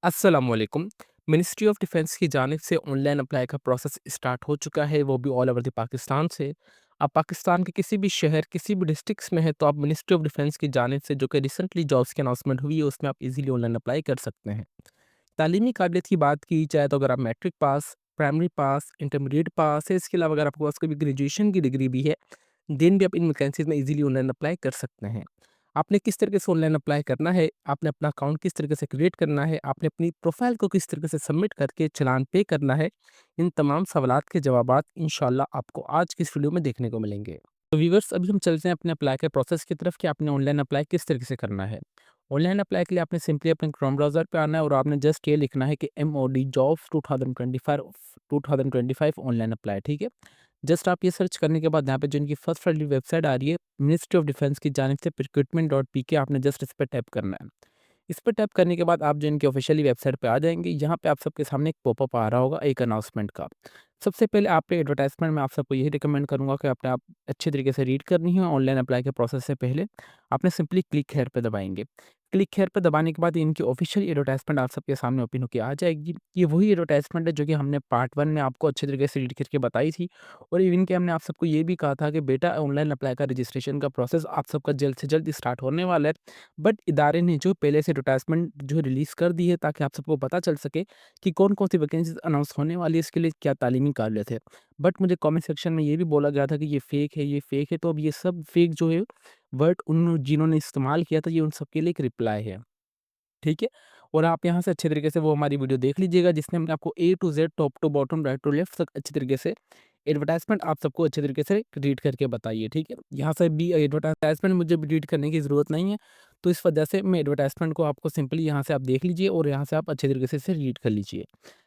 अस्सलाम वालेकुम। Ministry of defence की जानिब से ऑनलाइन अप्लाई का प्रोसेस स्टार्ट हो चुका है, वो भी ऑल ओवर द पाकिस्तान से। आप पाकिस्तान के किसी भी शहर, किसी भी डिस्ट्रिक्ट्स में हैं, तो आप मिनिस्ट्री ऑफ डिफेंस की जानिब से जो कि रिसेंटली जॉब्स की अनाउंसमेंट हुई है, उसमें आप इज़िली ऑनलाइन अप्लाई कर सकते हैं। तालीमी काबिलियत की बात की जाए तो अगर आप matric pass, primary pass, intermediate pass है, इसके अलावा अगर आपके पास कोई भी ग्रेजुएशन की डिग्री भी है, देन भी आप इन वैकेंसीज़ में इज़िली ऑनलाइन अप्लाई कर सकते हैं। आपने किस तरीके से ऑनलाइन अप्लाई करना है, आपने अपना अकाउंट किस तरीके से क्रिएट करना है, आपने अपनी प्रोफ़ाइल को किस तरीके से सबमिट करके चालान पे करना है, इन तमाम सवालात के जवाबात इंशाअल्लाह आपको आज की इस वीडियो में देखने को मिलेंगे। तो व्यूअर्स अभी हम चलते हैं अपने अप्लाई के प्रोसेस की तरफ कि आपने ऑनलाइन अप्लाई किस तरीके से करना है। ऑनलाइन अप्लाई के लिए आपने सिंपली अपने क्रोम ब्राउज़र पे आना है और आपने जस्ट ये लिखना है कि एमओडी जॉब्स 2025 ऑनलाइन अप्लाई, ठीक है? जस्ट आप ये सर्च करने के बाद यहाँ पे जो इनकी फर्स्ट वाली वेबसाइट आ रही है, मिनिस्ट्री ऑफ डिफेंस की जानिब से रिक्रूटमेंट.पीके, आपने जस्ट इस पे टैप करना है। इस पे टैप करने के बाद आप जो इनकी ऑफिशियली वेबसाइट पे आ जाएँगे, यहाँ पे आप सबके सामने एक पॉपअप आ रहा होगा एक अनाउंसमेंट का। सबसे पहले आप पे एडवर्टाइज़मेंट में आप सबको यही रिकमेंड करूँगा कि अपने आप अच्छे तरीके से रीड करनी है ऑनलाइन अप्लाई के प्रोसेस से पहले। आपने सिंपली क्लिक हियर पे दबाएँगे। क्लिक हियर पे दबाने के बाद इनकी ऑफिशियल एडवर्टाइज़मेंट आप सबके सामने ओपन होके आ जाएगी। ये वही एडवर्टाइज़मेंट है जो कि हमने पार्ट 1 में आपको अच्छे तरीके से रीड करके बताई थी और इवन कि हमने आप सबको ये भी कहा था कि बेटा ऑनलाइन अप्लाई का रजिस्ट्रेशन का प्रोसेस आप सबका जल्द से जल्द स्टार्ट होने वाला है। बट इदारे ने जो पहले से एडवर्टाइज़मेंट जो रिलीज़ कर दी है ताकि आप सबको पता चल सके कि कौन-कौन सी वैकेंसीज़ अनाउंस होने वाली है, इसके लिए क्या तालीमी काबिलियत है। बट मुझे कमेंट सेक्शन में ये भी बोला गया था कि ये फ़ेक है, ये फ़ेक है, तो अब ये सब फ़ेक जो है वर्ड उन जिन्होंने इस्तेमाल किया था, ये उन सबके लिए एक रिप्लाई है। ठीक है? और आप यहाँ से अच्छे तरीके से वो हमारी वीडियो देख लीजिएगा जिसमें हमने आपको A to Z, top to bottom, right to left तक अच्छे तरीके से एडवर्टाइज़मेंट आप सबको अच्छे तरीके से रीड करके बताइए, ठीक है? यहाँ से भी एडवर्टाइज़मेंट मुझे भी रीड करने की ज़रूरत नहीं है, तो इस वजह से मैं एडवर्टाइज़मेंट को आपको सिंपली यहाँ से आप देख लीजिए और यहाँ से आप अच्छे तरीके से इसे रीड कर लीजिए।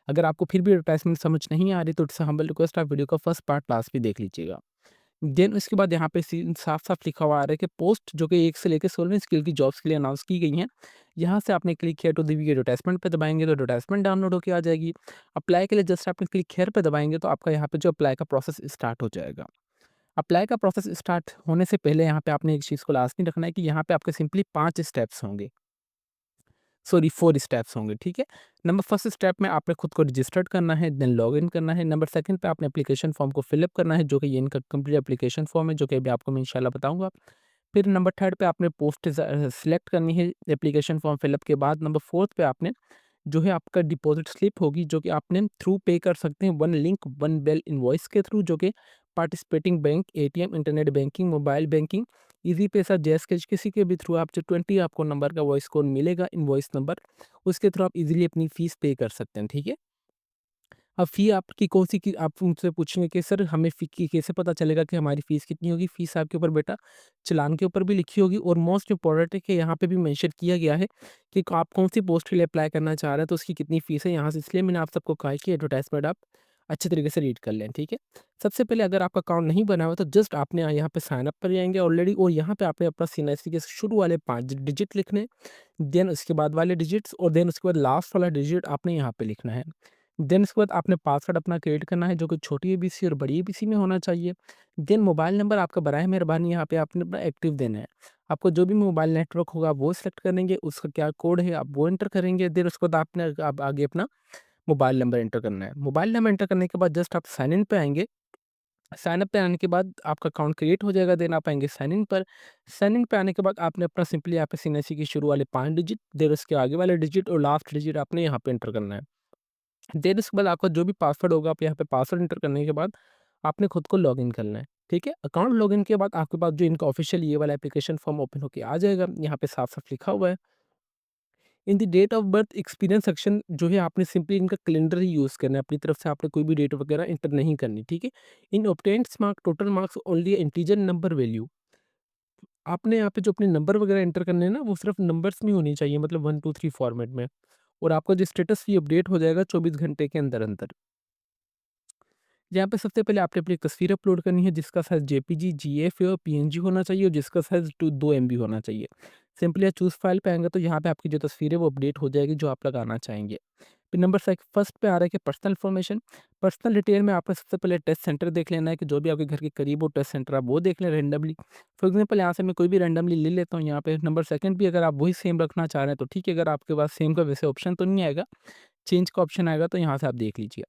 अगर आपको फिर भी एडवर्टाइज़मेंट समझ नहीं आ रही तो इट्स अ हम्बल रिक्वेस्ट, आप वीडियो का फर्स्ट पार्ट लास्ट में देख लीजिएगा। देन उसके बाद यहाँ पे सीन साफ-साफ लिखा हुआ आ रहा है कि पोस्ट जो कि 1 से लेके 16वीं स्किल की जॉब्स के लिए अनाउंस की गई हैं। यहाँ से आपने click here to the view advertisement पे दबाएँगे तो एडवर्टाइज़मेंट डाउनलोड होके आ जाएगी। अप्लाई के लिए जस्ट आपने क्लिक हियर पे दबाएँगे तो आपका यहाँ पे जो अप्लाई का प्रोसेस स्टार्ट हो जाएगा। अप्लाई का प्रोसेस स्टार्ट होने से पहले यहाँ पे आपने एक चीज़ को लाज़मी रखना है कि यहाँ पे आपके सिंपली 5 स्टेप्स होंगे। सॉरी 4 स्टेप्स होंगे, ठीक है? नंबर फर्स्ट स्टेप में आपने खुद को रजिस्टर्ड करना है, देन लॉगिन करना है। नंबर सेकंड पे आपने एप्लीकेशन फॉर्म को फिल अप करना है, जो कि ये इनका कंप्लीट एप्लीकेशन फॉर्म है, जो कि अभी आपको मैं इंशाल्लाह बताऊँगा। फिर नंबर थर्ड पे आपने पोस्ट सिलेक्ट करनी है एप्लीकेशन फॉर्म फिल अप के बाद। नंबर फोर्थ पे आपने जो है आपका डिपॉज़िट स्लिप होगी, जो कि आपने थ्रू पे कर सकते हैं one link one bill invoice के थ्रू, जो कि participating bank, ATM, internet banking, mobile banking, Easypaisa, Jazz Cash, किसी के भी थ्रू आप जो 20 आपको नंबर का वॉइस कोड मिलेगा, इनवॉइस नंबर, उसके थ्रू आप ईज़िली अपनी फ़ीस पे कर सकते हैं, ठीक है? अब फ़ी आपकी कौन-सी की आप उनसे पूछेंगे कि सर हमें फ़ी की कैसे पता चलेगा कि हमारी फ़ीस कितनी होगी? फ़ीस आपके ऊपर बेटा चालान के ऊपर भी लिखी होगी और मोस्ट इम्पोर्टेंट है कि यहाँ पे भी मेंशन किया गया है कि आप कौन-सी पोस्ट के लिए अप्लाई करना चाह रहे हैं, तो उसकी कितनी फ़ीस है। यहाँ से इसलिए मैंने आप सबको कहा है कि एडवर्टाइज़मेंट आप अच्छे तरीके से रीड कर लें, ठीक है? सबसे पहले अगर आपका अकाउंट नहीं बना हुआ तो जस्ट आपने यहाँ पे साइन अप कर जाएँगे ऑलरेडी और यहाँ पे आपने अपना सीएनआईसी के शुरू वाले 5 डिजिट लिखने, देन उसके बाद वाले डिजिट्स और देन उसके बाद लास्ट वाला डिजिट आपने यहाँ पे लिखना है। देन उसके बाद आपने पासवर्ड अपना क्रिएट करना है जो कि छोटी एबीसी और बड़ी एबीसी में होना चाहिए। देन मोबाइल नंबर आपका बराए मेहरबानी यहाँ पे आपने अपना एक्टिव देना है। आपको जो भी मोबाइल नेटवर्क होगा आप वो सिलेक्ट करेंगे, उसका क्या कोड है आप वो एंटर करेंगे। देन उसके बाद आपने आप आगे अपना मोबाइल नंबर एंटर करना है। मोबाइल नंबर एंटर करने के बाद जस्ट आप साइन इन पे आएँगे। साइन अप पे आने के बाद आपका अकाउंट क्रिएट हो जाएगा, देन आप आएँगे साइन इन पर। साइन इन पे आने के बाद आपने अपना सिंपली यहाँ पे सीएनआईसी के शुरू वाले 5 डिजिट, देन उसके आगे वाले डिजिट और लास्ट डिजिट आपने यहाँ पे एंटर करना है। देन उसके बाद आपका जो भी पासवर्ड होगा आप यहाँ पे पासवर्ड एंटर करने के बाद आपने खुद को लॉगिन करना है, ठीक है? अकाउंट लॉगिन के बाद आपके पास जो इनका ऑफिशियल ये वाला एप्लीकेशन फॉर्म ओपन होके आ जाएगा। यहाँ पे साफ-साफ लिखा हुआ है in the date of birth experience section, जो है आपने सिंपली इनका कैलेंडर ही यूज़ करना है, अपनी तरफ से आपने कोई भी डेट वगैरह एंटर नहीं करनी, ठीक है? In obtained mark total marks only integer number value, आपने यहाँ पे जो अपने नंबर वगैरह एंटर करने हैं ना, वो सिर्फ नंबर्स में होनी चाहिए, मतलब 1 2 3 फॉर्मेट में। और आपका जो स्टेटस भी अपडेट हो जाएगा 24 घंटे के अंदर-अंदर। यहाँ पे सबसे पहले आपने अपनी एक तस्वीर अपलोड करनी है जिसका साइज़ जेपीजी, जीएफ और पीएनजी होना चाहिए और जिसका साइज़ 2 एमबी होना चाहिए। सिंपली आप चूज़ फाइल पे आएँगे तो यहाँ पे आपकी जो तस्वीर है वो अपडेट हो जाएगी जो आप लगाना चाहेंगे। फिर नंबर फर्स्ट पे आ रहा है कि पर्सनल इन्फॉर्मेशन। पर्सनल डिटेल में आपने सबसे पहले टेस्ट सेंटर देख लेना है कि जो भी आपके घर के करीब हो टेस्ट सेंटर आप वो देख लें रैंडमली। फॉर एग्जांपल यहाँ से मैं कोई भी रैंडमली ले लेता हूँ यहाँ पे। नंबर सेकंड भी अगर आप वही सेम रखना चाह रहे हैं तो ठीक है, अगर आपके पास सेम का वैसे ऑप्शन तो नहीं आएगा, चेंज का ऑप्शन आएगा तो यहाँ से आप देख लीजिए।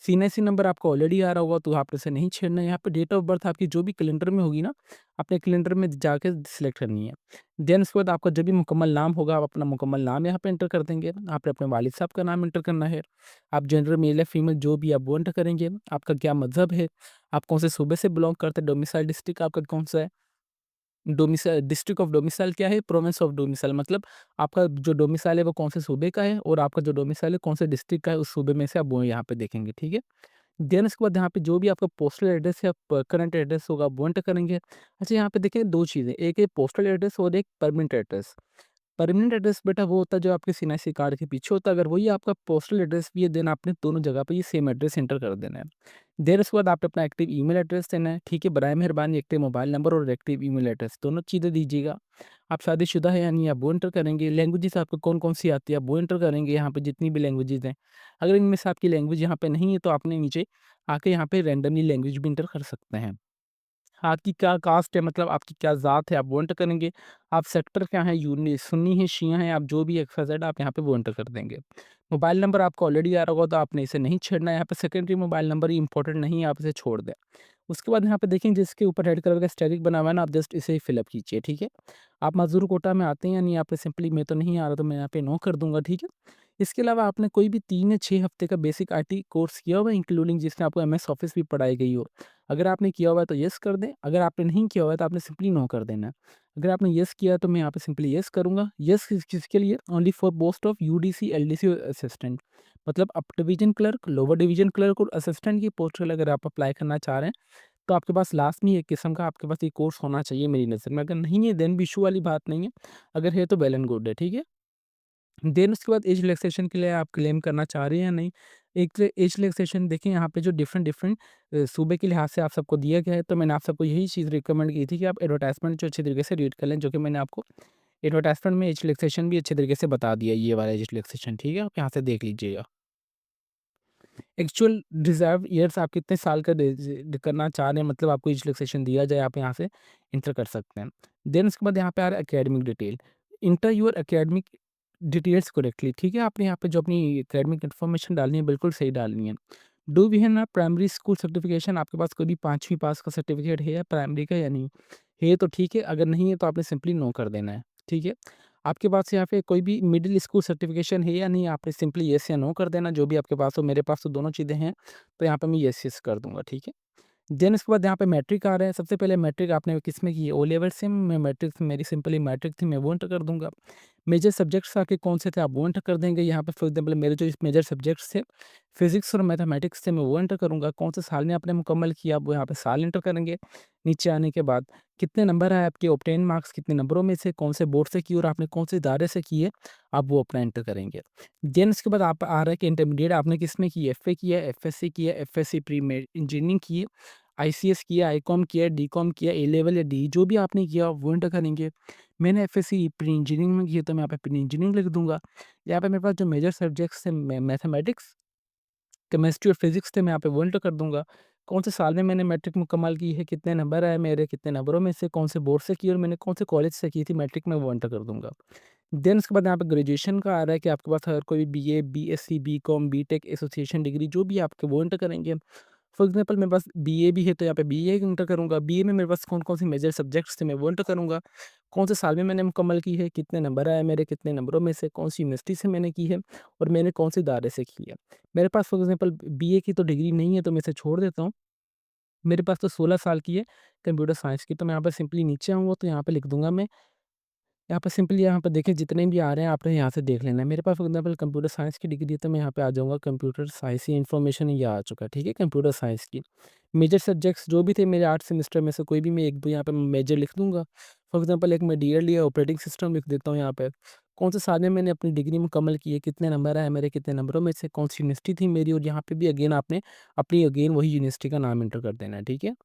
सीएनएससी नंबर आपको ऑलरेडी आ रहा होगा तो आपने इसे नहीं छेड़ना है। यहाँ पे डेट ऑफ बर्थ आपकी जो भी कैलेंडर में होगी ना, अपने कैलेंडर में जाके सिलेक्ट करनी है। देन उसके बाद आपका जो भी मुकम्मल नाम होगा आप अपना मुकम्मल नाम यहाँ पे एंटर कर देंगे। आपने अपने वालिद साहब का नाम एंटर करना है। आप जेंडर मेल या फीमेल जो भी आप वो एंटर करेंगे। आपका क्या मज़हब है, आप कौन से सूबे से बिलॉन्ग करते हैं, डोमिसाइल डिस्ट्रिक्ट आपका कौन सा है, डोमिसाइल डिस्ट्रिक्ट ऑफ डोमिसाइल क्या है, प्रोविंस ऑफ डोमिसाइल मतलब आपका जो डोमिसाइल है वो कौन से सूबे का है और आपका जो डोमिसाइल है कौन से डिस्ट्रिक्ट का है, उस सूबे में से आप वो यहाँ पे देखेंगे, ठीक है। देन उसके बाद यहाँ पे जो भी आपका पोस्टल एड्रेस या करंट एड्रेस होगा वो एंटर करेंगे। अच्छा यहाँ पे देखिए 2 चीज़ें, एक है पोस्टल एड्रेस और एक परमानेंट एड्रेस। परमानेंट एड्रेस बेटा वो होता है जो आपके सीएनआईसी कार्ड के पीछे होता है, अगर वही आपका पोस्टल एड्रेस भी है देन आपने दोनों जगह पे ये सेम एड्रेस एंटर कर देना है। देन उसके बाद आपने अपना एक्टिव ईमेल एड्रेस देना है, ठीक है। बराए मेहरबानी एक्टिव मोबाइल नंबर और एक्टिव ईमेल एड्रेस दोनों चीज़ें दीजिएगा। आप शादीशुदा है या नहीं आप वो एंटर करेंगे। लैंग्वेजेस आपको कौन-कौन सी आती है आप वो एंटर करेंगे यहाँ पे जितनी भी लैंग्वेजेस हैं। अगर इनमें से आपकी लैंग्वेज यहाँ पे नहीं है तो आपने नीचे आके यहाँ पे रैंडमली लैंग्वेज भी एंटर कर सकते हैं। आपकी क्या कास्ट है मतलब आपकी क्या ज़ात है आप वो एंटर करेंगे। आप सेक्टर क्या है सुन्नी है, शिया हैं, आप जो भी एक्स-वाई-ज़ेड आप यहाँ पे वो एंटर कर देंगे। मोबाइल नंबर आपको ऑलरेडी आ रहा होगा तो आपने इसे नहीं छेड़ना है, यहाँ पे सेकेंडरी मोबाइल नंबर ही इंपॉर्टेंट नहीं है, आप इसे छोड़ दें। उसके बाद यहाँ पे देखेंगे जिसके ऊपर रेड कलर का स्टेरिक बना हुआ है ना, आप जस्ट इसे फिल अप कीजिए, ठीक है। आप मज़दूर कोटा में आते हैं या नहीं, आपने सिंपली मैं तो नहीं आ रहा तो मैं यहाँ पे नो कर दूँगा, ठीक है। इसके अलावा आपने कोई भी 3 या 6 हफ्ते का बेसिक आईटी कोर्स किया हुआ है इंक्लूडिंग जिसमें आपको एमएस ऑफिस भी पढ़ाई गई हो। अगर आपने किया हुआ है तो येस कर दें, अगर आपने नहीं किया हुआ है तो आपने सिंपली नो कर देना है। अगर आपने येस किया है तो मैं यहाँ पे सिंपली येस करूँगा। येस किसके लिए? Only for post of UDC, LDC और असिस्टेंट मतलब up division clerk, lower division clerk और असिस्टेंट की पोस्ट के लिए अगर आप अप्लाई करना चाह रहे हैं, तो आपके पास लास्ट में एक किस्म का आपके पास ये कोर्स होना चाहिए मेरी नज़र में। अगर नहीं है देन भी इश्यू वाली बात नहीं है, अगर है तो वेल एंड गुड है, ठीक है? देन उसके बाद एज रिलैक्सेशन के लिए आप क्लेम करना चाह रहे हैं या नहीं? एक तो एज रिलैक्सेशन देखिए यहाँ पे जो डिफरेंट सूबे के लिहाज से आप सबको दिया गया है, तो मैंने आप सबको यही चीज़ रिकमेंड की थी कि आप एडवर्टाइज़मेंट जो अच्छे तरीके से रीड कर लें, जो कि मैंने आपको एडवर्टाइज़मेंट में एज रिलैक्सेशन भी अच्छे तरीके से बता दिया है, ये वाला एज रिलैक्सेशन, ठीक है? आप यहाँ से देख लीजिएगा। एक्चुअल डिज़र्व्ड ईयर्स आप कितने साल का करना चाह रहे हैं मतलब आपको एज रिलैक्सेशन दिया जाए, आप यहाँ से एंटर कर सकते हैं। देन उसके बाद यहाँ पे आ रहा है academic detail. Enter your academic details correctly, ठीक है? आपने यहाँ पे जो अपनी एकेडमिक इन्फॉर्मेशन डालनी है बिल्कुल सही डालनी है। डू वी हैव ना प्राइमरी स्कूल सर्टिफिकेशन, आपके पास कोई भी 5वीं पास का सर्टिफिकेट है या प्राइमरी का या नहीं? है तो ठीक है, अगर नहीं है तो आपने सिंपली नो कर देना है, ठीक है? आपके पास यहाँ पे कोई भी मिडिल स्कूल सर्टिफिकेशन है या नहीं, आपने सिंपली येस या नो कर देना, जो भी आपके पास हो। मेरे पास तो दोनों चीज़ें हैं, तो यहाँ पे मैं येस येस कर दूँगा, ठीक है? देन उसके बाद यहाँ पे मैट्रिक आ रहा है। सबसे पहले मैट्रिक आपने किसमें की है? ओ लेवल से। मैं मैट्रिक मेरी सिंपली मैट्रिक थी, मैं वो एंटर कर दूँगा। मेजर सब्जेक्ट्स आपके कौन से थे? आप वो एंटर कर देंगे। यहाँ पे फॉर एग्ज़ाम्पल मेरे जो इस मेजर सब्जेक्ट्स थे, फिज़िक्स और मैथमेटिक्स थे, मैं वो एंटर करूँगा। कौन से साल में आपने मुकम्मल किया, आप वो यहाँ पे साल एंटर करेंगे। नीचे आने के बाद कितने नंबर आए आपके, ऑब्टेन मार्क्स कितने नंबरों में से, कौन से बोर्ड से किए और आपने कौन से इदारे से किए, आप वो अपना एंटर करेंगे। देन उसके बाद आप आ रहा है कि इंटरमीडिएट आपने किसमें की है? एफए किया है, एफएससी किया है, एफएससी प्री में इंजीनियरिंग की है, आईसीएस किया, आईकॉम किया, डीकॉम किया, ए लेवल या डी जो भी आपने किया वो एंटर करेंगे। मैंने एफएससी प्री इंजीनियरिंग में की है तो मैं यहाँ पे प्री इंजीनियरिंग लिख दूँगा। यहाँ पे मेरे पास जो मेजर सब्जेक्ट्स थे मैथमेटिक्स, केमिस्ट्री और फिज़िक्स थे मैं यहाँ पे वो एंटर कर दूँगा। कौन से साल में मैंने मैट्रिक मुकम्मल की है, कितने नंबर आए मेरे, कितने नंबरों में से, कौन से बोर्ड से की और मैंने कौन से कॉलेज से की थी मैट्रिक में वो एंटर कर दूँगा। देन उसके बाद यहाँ पे ग्रेजुएशन का आ रहा है कि आपके पास अगर कोई BA, BSc, BCom, BTech, association degree जो भी आपके वो एंटर करेंगे। फॉर एग्ज़ाम्पल मेरे पास बीए भी है तो यहाँ पे बीए एंटर करूँगा। बीए में मेरे पास कौन-कौन से मेजर सब्जेक्ट्स थे मैं वो एंटर करूँगा। कौन से साल में मैंने मुकम्मल की है, कितने नंबर आए मेरे, कितने नंबरों में से, कौन सी यूनिवर्सिटी से मैंने की है और मैंने कौन से इदारे से की है। मेरे पास फॉर एग्ज़ाम्पल बीए की तो डिग्री नहीं है तो मैं इसे छोड़ देता हूँ। मेरे पास तो 16 साल की है कंप्यूटर साइंस की, तो मैं यहाँ पे सिंपली नीचे आऊँगा तो यहाँ पे लिख दूँगा मैं। यहाँ पे सिंपली यहाँ पे देखिए जितने भी आ रहे हैं आपने यहाँ से देख लेना है। मेरे पास फॉर एग्ज़ाम्पल कंप्यूटर साइंस की डिग्री है तो मैं यहाँ पे आ जाऊँगा कंप्यूटर साइंस ही इन्फॉर्मेशन ये आ चुका है, ठीक है? कंप्यूटर साइंस की। मेजर सब्जेक्ट्स जो भी थे मेरे 8 सेमेस्टर में से कोई भी मैं 1-2 यहाँ पे मेजर लिख दूँगा। फॉर एग्ज़ाम्पल एक मैं डीएल लिया ऑपरेटिंग सिस्टम लिख देता हूँ यहाँ पे। कौन से साल में मैंने अपनी डिग्री मुकम्मल की है, कितने नंबर आए मेरे, कितने नंबरों में से, कौन सी यूनिवर्सिटी थी मेरी और यहाँ पे भी अगेन आपने अपनी अगेन वही यूनिवर्सिटी का नाम एंटर कर देना है, ठीक है?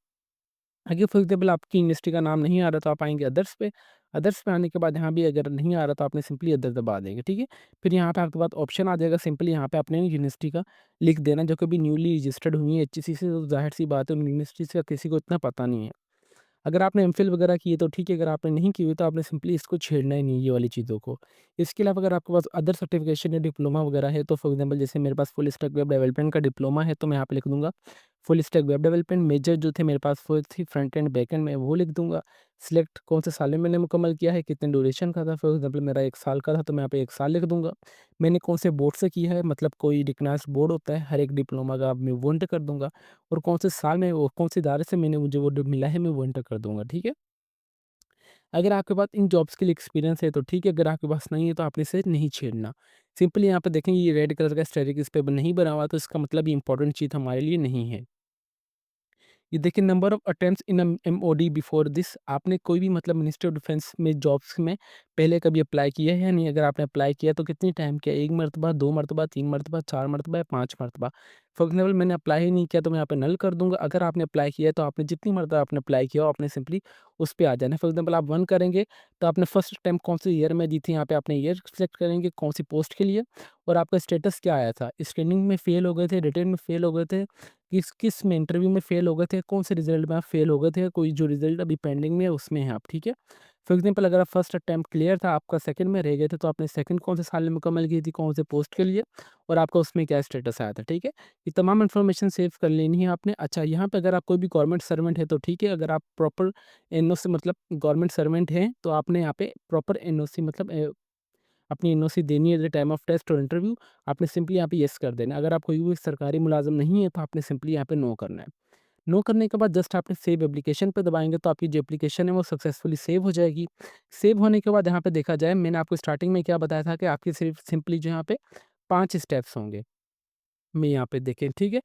आगे फॉर एग्ज़ाम्पल आपकी यूनिवर्सिटी का नाम नहीं आ रहा तो आप आएँगे अदर्स पे, अदर्स पे आने के बाद यहाँ भी अगर नहीं आ रहा तो आपने सिंपली अदर दबा देंगे, ठीक है? फिर यहाँ पे आपके पास ऑप्शन आ जाएगा, सिंपली यहाँ पे आपने यूनिवर्सिटी का लिख देना जो कभी न्यूली रजिस्टर्ड हुई है एचईसी से, तो ज़ाहिर-सी बात है उन यूनिवर्सिटी का किसी को इतना पता नहीं है। अगर आपने एमफ़िल वगैरह की है तो ठीक है, अगर आपने नहीं की हुई तो आपने सिंपली इसको छेड़ना ही नहीं है, ये वाली चीज़ों को। इसके अलावा अगर आपके पास अदर सर्टिफ़िकेशन या डिप्लोमा वगैरह है तो फॉर एग्ज़ाम्पल जैसे मेरे पास फुल स्टैक वेब डेवलपमेंट का डिप्लोमा है तो मैं यहाँ पे लिख दूँगा full stack web development. Major जो थे मेरे पास वो थी फ्रंट एंड बैक एंड, मैं वो लिख दूँगा। सिलेक्ट कौन से साल में मैंने मुकम्मल किया है, कितने ड्यूरेशन का था, फॉर एग्ज़ाम्पल मेरा 1 साल का था तो मैं यहाँ पे 1 साल लिख दूँगा। मैंने कौन से बोर्ड से किया है, मतलब कोई रिकग्नाइज्ड बोर्ड होता है हर एक डिप्लोमा का, मैं वो एंटर कर दूँगा और कौन से साल में वो कौन से इदारे से मैंने मुझे वो मिला है मैं वो एंटर कर दूँगा, ठीक है? अगर आपके पास इन जॉब्स के लिए एक्सपीरियंस है तो ठीक है, अगर आपके पास नहीं है तो आपने इसे नहीं छेड़ना। सिंपली यहाँ पे देखेंगे ये रेड कलर का एस्टेरिस्क इस पे नहीं बना हुआ तो इसका मतलब ये इंपॉर्टेंट चीज़ हमारे लिए नहीं है। ये देखिए number of attempts in MoD before this, आपने कोई भी मतलब मिनिस्ट्री ऑफ डिफेंस में जॉब्स में पहले कभी अप्लाई किया है या नहीं? अगर आपने अप्लाई किया तो कितनी टाइम किया? 1 मरतबा, 2 मरतबा, 3 मरतबा, 4 मरतबा या 5 मरतबा? फॉर एग्ज़ाम्पल मैंने अप्लाई ही नहीं किया तो मैं यहाँ पे नल कर दूँगा। अगर आपने अप्लाई किया है तो आपने जितनी मरतबा आपने अप्लाई किया हो आपने सिंपली उस पे आ जाना है। फॉर एग्ज़ाम्पल आप 1 करेंगे तो आपने फर्स्ट अटेम्प्ट कौन से ईयर में दी थी, यहाँ पे आपने ईयर सेलेक्ट करेंगे, कौन सी पोस्ट के लिए और आपका स्टेटस क्या आया था? स्क्रीनिंग में फेल हो गए थे, रिटन में फेल हो गए थे, किस में इंटरव्यू में फेल हो गए थे, कौन से रिज़ल्ट में आप फेल हो गए थे, कोई जो रिज़ल्ट अभी पेंडिंग में है उसमें हैं आप, ठीक है? फॉर एग्ज़ाम्पल अगर आप फर्स्ट अटेम्प्ट क्लियर था, आपका सेकंड में रह गए थे, तो आपने सेकंड कौन से साल में मुकम्मल की थी, कौन से पोस्ट के लिए और आपका उसमें क्या स्टेटस आया था, ठीक है? ये तमाम इन्फॉर्मेशन सेव कर लेनी है आपने। अच्छा, यहाँ पे अगर आप कोई भी गवर्नमेंट सर्वेंट है तो ठीक है, अगर आप प्रॉपर एनओसी मतलब गवर्नमेंट सर्वेंट हैं, तो आपने यहाँ पे प्रॉपर एनओसी मतलब अपनी एनओसी देनी है at the time of test और इंटरव्यू, आपने सिंपली यहाँ पे येस कर देना है। अगर आप कोई भी सरकारी मुलाज़िम नहीं है, तो आपने सिंपली यहाँ पे नो करना है। नो करने के बाद जस्ट आपने सेव एप्लीकेशन पे दबाएँगे तो आपकी जो एप्लीकेशन है वो सक्सेसफुली सेव हो जाएगी। सेव होने के बाद यहाँ पे देखा जाए, मैंने आपको स्टार्टिंग में क्या बताया था कि आपकी सिर्फ सिंपली जो यहाँ पे 5 स्टेप्स होंगे। मैं यहाँ पे देखें, ठीक है?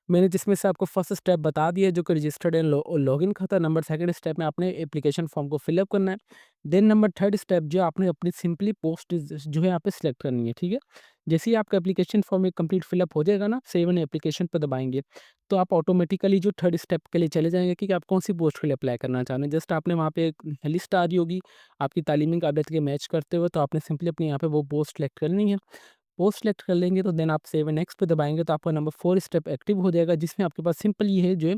मैंने जिसमें से आपको फर्स्ट स्टेप बता दिया जो कि रजिस्टर्ड एंड लॉगिन का था। नंबर सेकंड स्टेप में आपने एप्लीकेशन फॉर्म को फिल अप करना है। देन नंबर थर्ड स्टेप जो आपने अपनी सिंपली पोस्ट जो है यहाँ पे सिलेक्ट करनी है, ठीक है? जैसे ही आपका एप्लीकेशन फॉर्म एक कंप्लीट फिल अप हो जाएगा ना, सेव एंड एप्लीकेशन पे दबाएँगे, तो आप ऑटोमेटिकली जो थर्ड स्टेप के लिए चले जाएँगे कि आप कौन-सी पोस्ट के लिए अप्लाई करना चाह रहे हैं। जस्ट आपने वहाँ पे एक लिस्ट आ रही होगी आपकी तालीमी काबिलियत के मैच करते हुए, तो आपने सिंपली अपनी यहाँ पे वो पोस्ट सिलेक्ट करनी है। पोस्ट सेलेक्ट कर लेंगे तो देन आप सेव एंड नेक्स्ट पे दबाएँगे तो आपका नंबर 4 स्टेप एक्टिव हो जाएगा, जिसमें आपके पास सिंपल ये है जो है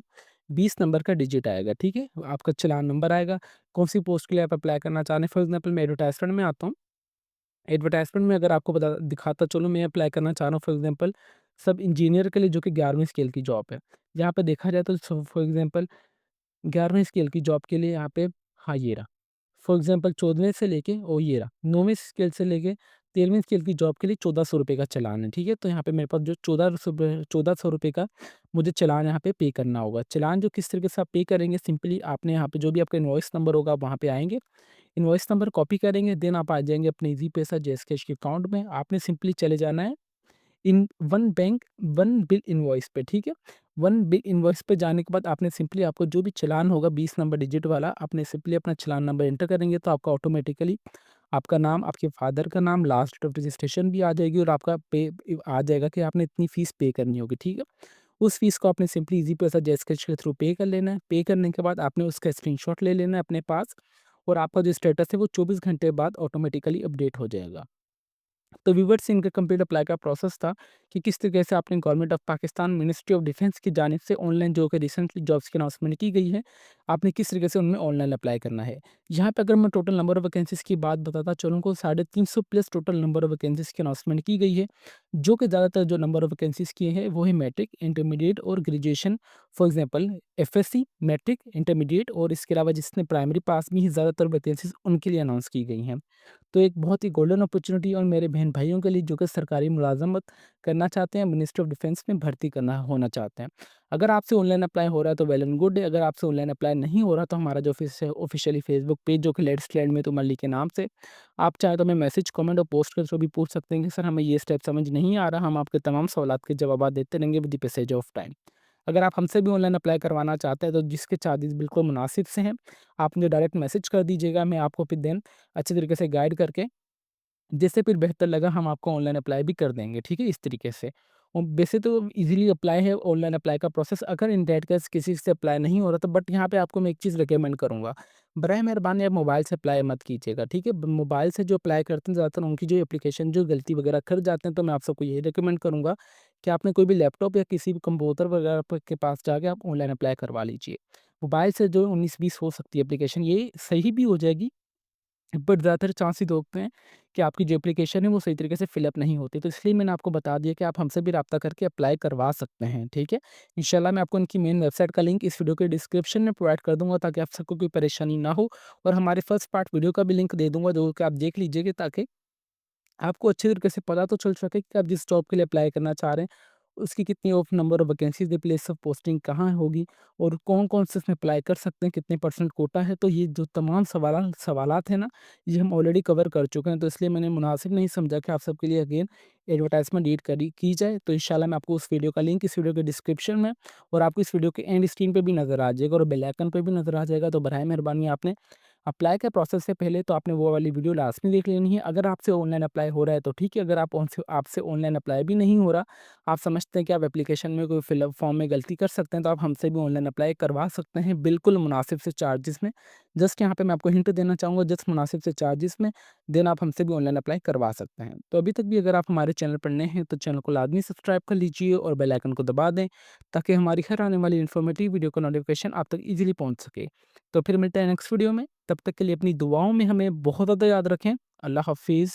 20 नंबर का डिजिट आएगा, ठीक है? आपका चालान नंबर आएगा, कौन-सी पोस्ट के लिए आप अप्लाई करना चाह रहे हैं। फॉर एग्ज़ाम्पल मैं एडवर्टाइज़मेंट में आता हूँ। एडवर्टाइज़मेंट में अगर आपको बता दिखाता चलूँ, मैं अप्लाई करना चाह रहा हूँ फॉर एग्ज़ाम्पल सब इंजीनियर के लिए जो कि 11वीं स्केल की जॉब है। यहाँ पे देखा जाए तो फॉर एग्ज़ाम्पल 11वीं स्केल की जॉब के लिए यहाँ पे हाँ, ये रहा। फॉर एग्ज़ाम्पल 14वें से लेके ये रहा, 9वीं स्केल से लेके 13वीं स्केल की जॉब के लिए ₹1400 का चालान है, ठीक है? तो यहाँ पे मेरे पास जो ₹1400 का मुझे चालान यहाँ पे पे करना होगा। चालान जो किस तरीके से आप पे करेंगे, सिंपली आपने यहाँ पे जो भी आपका इनवॉइस नंबर होगा, आप वहाँ पे आएँगे। इनवॉइस नंबर कॉपी करेंगे, देन आप आ जाएँगे अपने ईज़ी पैसा जैज़ कैश के अकाउंट में। आपने सिंपली चले जाना है in one bank one bill invoice पे, ठीक है? वन बिल इनवॉइस पे जाने के बाद आपने सिंपली आपको जो भी चालान होगा 20 नंबर डिजिट वाला, आपने सिंपली अपना चालान नंबर एंटर करेंगे तो आपका ऑटोमेटिकली आपका नाम, आपके फादर का नाम, लास्ट डेट ऑफ रजिस्ट्रेशन भी आ जाएगी और आपका पे आ जाएगा कि आपने इतनी फ़ीस पे करनी होगी, ठीक है? उस फ़ीस को आपने सिंपली ईज़ी पैसा जैज़ कैश के थ्रू पे कर लेना है। पे करने के बाद आपने उसका स्क्रीनशॉट ले लेना है अपने पास और आपका जो स्टेटस है वो 24 घंटे बाद ऑटोमेटिकली अपडेट हो जाएगा। तो व्यूअर्स इनका कंप्लीट अप्लाई का प्रोसेस था कि किस तरीके से आपने government of Pakistan ministry of defence की जानिब से ऑनलाइन जो कि रिसेंटली जॉब्स की अनाउंसमेंट की गई है, आपने किस तरीके से उनमें ऑनलाइन अप्लाई करना है। यहाँ पे अगर मैं टोटल नंबर ऑफ वैकेंसीज़ की बात बताता चलूँ तो 350 plus total number of vacancies की अनाउंसमेंट की गई है, जो कि ज़्यादातर जो नंबर ऑफ वैकेंसीज़ किए हैं वो है मैट्रिक, इंटरमीडिएट और graduation. For example FSc, matric, intermediate और इसके अलावा जिसने प्राइमरी पास भी है, ज़्यादातर वैकेंसीज़ उनके लिए अनाउंस की गई हैं। तो एक बहुत ही गोल्डन अपॉर्चुनिटी और मेरे बहन-भाइयों के लिए जो कि सरकारी मुलाज़मत करना चाहते हैं, मिनिस्ट्री ऑफ डिफेंस में भर्ती करना होना चाहते हैं। अगर आपसे ऑनलाइन अप्लाई हो रहा है तो वेल एंड गुड है, अगर आपसे ऑनलाइन अप्लाई नहीं हो रहा तो हमारा जो ऑफ़िशियली फेसबुक पेज जो कि लेट्स लर्न में तुम अली के नाम से, आप चाहें तो हमें मैसेज, कमेंट और पोस्ट के थ्रू भी पूछ सकते हैं कि सर हमें ये स्टेप समझ नहीं आ रहा, हम आपके तमाम सवालात के जवाबात देते रहेंगे with the passage of time. अगर आप हमसे भी ऑनलाइन अप्लाई करवाना चाहते हैं तो जिसके चार्जेज़ बिल्कुल मुनासिब से हैं, आप मुझे डायरेक्ट मैसेज कर दीजिएगा, मैं आपको फिर देन अच्छे तरीके से गाइड करके जैसे फिर बेहतर लगा हम आपको ऑनलाइन अप्लाई भी कर देंगे, ठीक है? इस तरीके से। और वैसे तो ईज़िली अप्लाई है ऑनलाइन अप्लाई का प्रोसेस, अगर इन दैट केस किसी से अप्लाई नहीं हो रहा तो बट यहाँ पे आपको मैं एक चीज़ रिकमेंड करूँगा, बराए मेहरबानी आप मोबाइल से अप्लाई मत कीजिएगा, ठीक है? ब मोबाइल से जो अप्लाई करते हैं ज़्यादातर उनकी जो एप्लीकेशन जो गलती वगैरह कर जाते हैं, तो मैं आप सबको यही रिकमेंड करूँगा कि आपने कोई भी लैपटॉप या किसी भी कंप्यूटर वगैरह प के पास जाके आप ऑनलाइन अप्लाई करवा लीजिए। मोबाइल से जो 19-20 हो सकती है एप्लीकेशन, ये सही भी हो जाएगी, बट ज़्यादातर चांसेस होते हैं कि आपकी जो एप्लीकेशन है वो सही तरीके से फ़िलअप नहीं होती। तो इसलिए मैंने आपको बता दिया कि आप हमसे भी राब्ता करके अप्लाई करवा सकते हैं, ठीक है? इंशाल्लाह मैं आपको उनकी मेन वेबसाइट का लिंक इस वीडियो के डिस्क्रिप्शन में प्रोवाइड कर दूँगा, ताकि आप सबको कोई परेशानी ना हो, और हमारे फर्स्ट पार्ट वीडियो का भी लिंक दे दूँगा जो कि आप देख लीजिएगा, ताकि आपको अच्छे तरीके से पता तो चल सके कि आप जिस जॉब के लिए अप्लाई करना चाह रहे हैं, उसकी कितनी ऑफ नंबर ऑफ वैकेंसीज़ है, प्लेस ऑफ पोस्टिंग कहाँ होगी, और कौन-कौन से उसमें अप्लाई कर सकते हैं, कितने परसेंट कोटा है। तो ये जो तमाम सवालात हैं ना, ये हम ऑलरेडी कवर कर चुके हैं, तो इसलिए मैंने मुनासिब नहीं समझा कि आप सबके लिए अगेन एडवर्टाइज़मेंट रीड करी की जाए। तो इंशाल्लाह मैं आपको उस वीडियो का लिंक इस वीडियो के डिस्क्रिप्शन में और आपको इस वीडियो के एंड स्क्रीन पे भी नज़र आ जाएगा, और बेल आइकन पे भी नज़र आ जाएगा। तो बराए मेहरबानी आपने अप्लाई के प्रोसेस से पहले तो आपने वो वाली वीडियो लास्ट में देख लेनी है। अगर आपसे ऑनलाइन अप्लाई हो रहा है तो ठीक है, अगर आपसे ऑनलाइन अप्लाई भी नहीं हो रहा, आप समझते हैं कि आप एप्लीकेशन में कोई फिलअप फॉर्म में गलती कर सकते हैं, तो आप हमसे भी ऑनलाइन अप्लाई करवा सकते हैं, बिल्कुल मुनासिब से चार्जेस में। जस्ट यहाँ पे मैं आपको हिंट देना चाहूँगा, जस्ट मुनासिब से चार्जेस में, देन आप हमसे भी ऑनलाइन अप्लाई करवा सकते हैं। तो अभी तक भी अगर आप हमारे चैनल पर नए हैं, तो चैनल को लाज़मी सब्सक्राइब कर लीजिए और बेल आइकन को दबा दें, ताकि हमारी हर आने वाली इन्फॉर्मेटिव वीडियो का नोटिफिकेशन आप तक ईज़िली पहुँच सके। तो फिर मिलते हैं नेक्स्ट वीडियो में, तब तक के लिए अपनी दुआओं में हमें बहुत ज़्यादा याद रखें। अल्लाह हाफ़िज़।